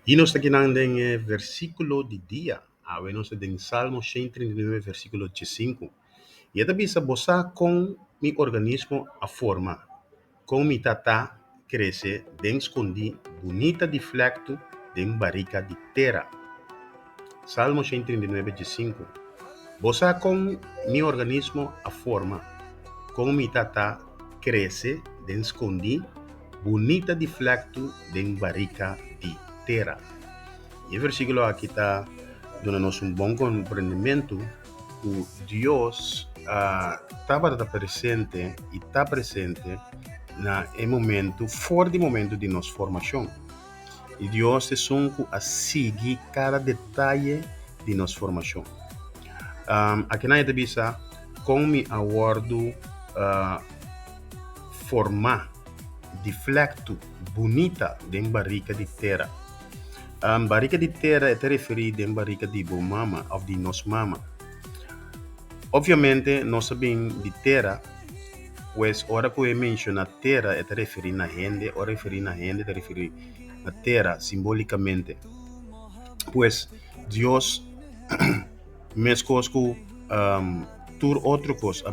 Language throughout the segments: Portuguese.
Y nos está quedando en el versículo de día. A ver, nos en Salmo 139, versículo 5. Y esta visa bosa con mi organismo a forma, com mi tata crece, den escondi, bonita de flecto, den barrica de terra. Salmo 139, 5. Bosa com mi organismo a forma, com mi tata crece, den escondi, bonita de flecto, den barrica de terra. E o versículo aqui está dando-nos um bom compreendimento que Deus estava presente e está presente no momento, fora do momento de nossa formação. E Deus é um que segue cada detalhe de nossa formação. Aqui na entrevista, com me aguardo formar, deflecto, bonita, de barrica de terra. Barrica de terra é referida a barrica de mama ou de nossa mama. Obviamente, nós sabemos de terra, pois, hora que eu menciono terra, é referir a gente, ou referir a gente, é referir a terra simbolicamente. Pois, Deus, mesmo que tur outro coisa,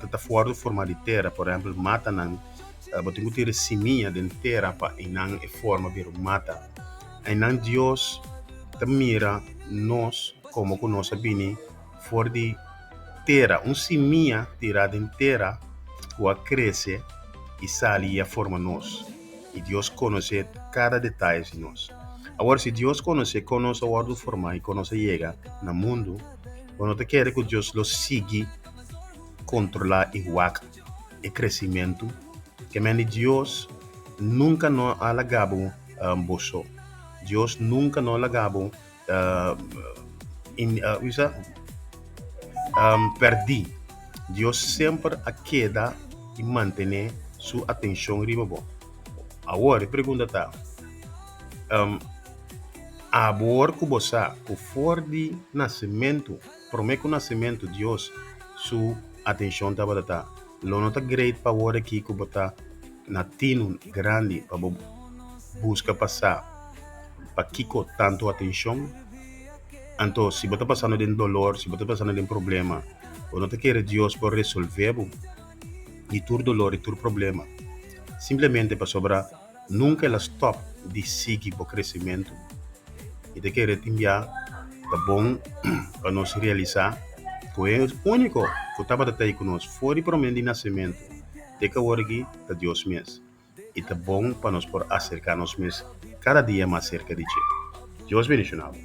está fora de forma de terra, por exemplo, mata não, você tem que ter seminha de terra para não forma de mata. E não Deus te mira nós como que nós sabemos fora de terra, seminha tirada em terra que cresce e sai e forma nós. E Deus conhece cada detalhe de nós. Agora, se Deus conhece a hora de formar e conhece chega no mundo, quando te quer que Deus lo siga, controlar e o crescimento, que Deus nunca não alagabo boso. Deus nunca não alagabo perdi. Deus sempre a queda e mantém sua atenção riba. Agora, pergunta tá, a boa que você, que for de nascimento, promete o nascimento, Deus, sua atenção tá batata. Lo nota great para agora aqui que você na tino grande para busca passar, para kiko tanto atenção. Então, se você está passando de dolor, se você está passando de problema, ou não te quer Deus para resolver e tu dolor e tu problema, simplesmente para sobrar, nunca ela stop de seguir o crescimento. E te quer enviar, tá bom, para nós realizar, que é o único que estava até conosco, fora para mim de nascimento, de que agora aqui, tá Deus mesmo. E tá bom para nós por acercar-nos mesmo, cada dia mais cerca de Ti. Deus bendicionado.